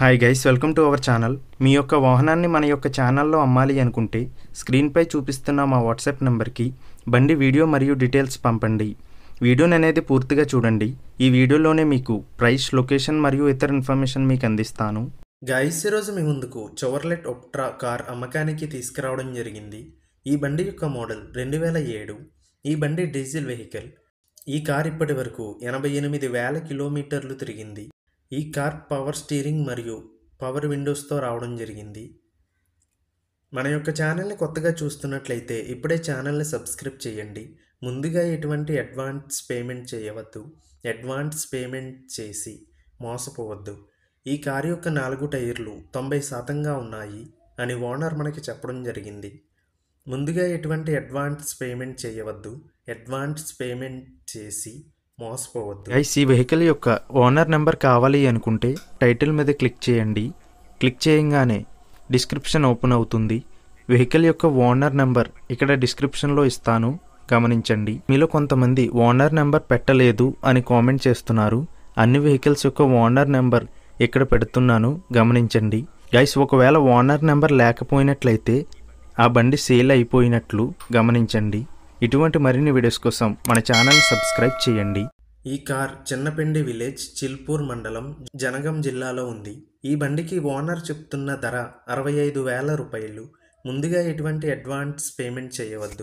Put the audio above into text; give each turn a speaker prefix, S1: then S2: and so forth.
S1: Hi guys, welcome to our channel. మీ యొక్క వాహనాన్ని మన యొక్క ఛానల్లో అమ్మాలి అనుకుంటే స్క్రీన్పై చూపిస్తున్న మా వాట్సాప్ నెంబర్కి బండి వీడియో మరియు డీటెయిల్స్ పంపండి. వీడియోని అనేది పూర్తిగా చూడండి. ఈ వీడియోలోనే మీకు ప్రైస్, లొకేషన్ మరియు ఇతర ఇన్ఫర్మేషన్ మీకు అందిస్తాను. గైస్, ఈరోజు మీ ముందుకు చవర్లెట్ ఒప్ట్రా కార్ అమ్మకానికి తీసుకురావడం జరిగింది. ఈ బండి యొక్క మోడల్ 2007. ఈ బండి డీజిల్ వెహికల్. ఈ కార్ ఇప్పటి వరకు 88,000 కిలోమీటర్లు తిరిగింది. ఈ కార్ పవర్ స్టీరింగ్ మరియు పవర్ విండోస్తో రావడం జరిగింది. మన యొక్క ఛానల్ని కొత్తగా చూస్తున్నట్లయితే ఇప్పుడే ఛానల్ని సబ్స్క్రైబ్ చేయండి. ముందుగా ఎటువంటి అడ్వాన్స్ పేమెంట్ చేయవద్దు. అడ్వాన్స్ పేమెంట్ చేసి మోసపోవద్దు. ఈ కార్ యొక్క 4 టైర్లు 90% ఉన్నాయి అని ఓనర్ మనకి చెప్పడం జరిగింది. ముందుగా ఎటువంటి అడ్వాన్స్ పేమెంట్ చేయవద్దు. అడ్వాన్స్ పేమెంట్ చేసి మోసపోవద్దు. గైస్, ఈ వెహికల్ యొక్క ఓనర్ నెంబర్ కావాలి అనుకుంటే టైటిల్ మీద క్లిక్ చేయండి. క్లిక్ చేయగానే డిస్క్రిప్షన్ ఓపెన్ అవుతుంది. వెహికల్ యొక్క ఓనర్ నెంబర్ ఇక్కడ డిస్క్రిప్షన్లో ఇస్తాను, గమనించండి. మీలో కొంతమంది ఓనర్ నెంబర్ పెట్టలేదు అని కామెంట్ చేస్తున్నారు. అన్ని వెహికల్స్ యొక్క ఓనర్ నెంబర్ ఇక్కడ పెడుతున్నాను, గమనించండి. గైస్, ఒకవేళ ఓనర్ నెంబర్ లేకపోయినట్లయితే ఆ బండి సేల్ అయిపోయినట్లు గమనించండి. ఇటువంటి మరిన్ని వీడియోస్ కోసం మన ఛానల్ సబ్స్క్రైబ్ చేయండి. ఈ కార్ చిన్నపెండి విలేజ్, చిల్పూర్ మండలం, జనగం జిల్లాలో ఉంది. ఈ బండికి ఓనర్ చెప్తున్న ధర 65,000 రూపాయలు. ముందుగా ఎటువంటి అడ్వాన్స్ పేమెంట్ చేయవద్దు.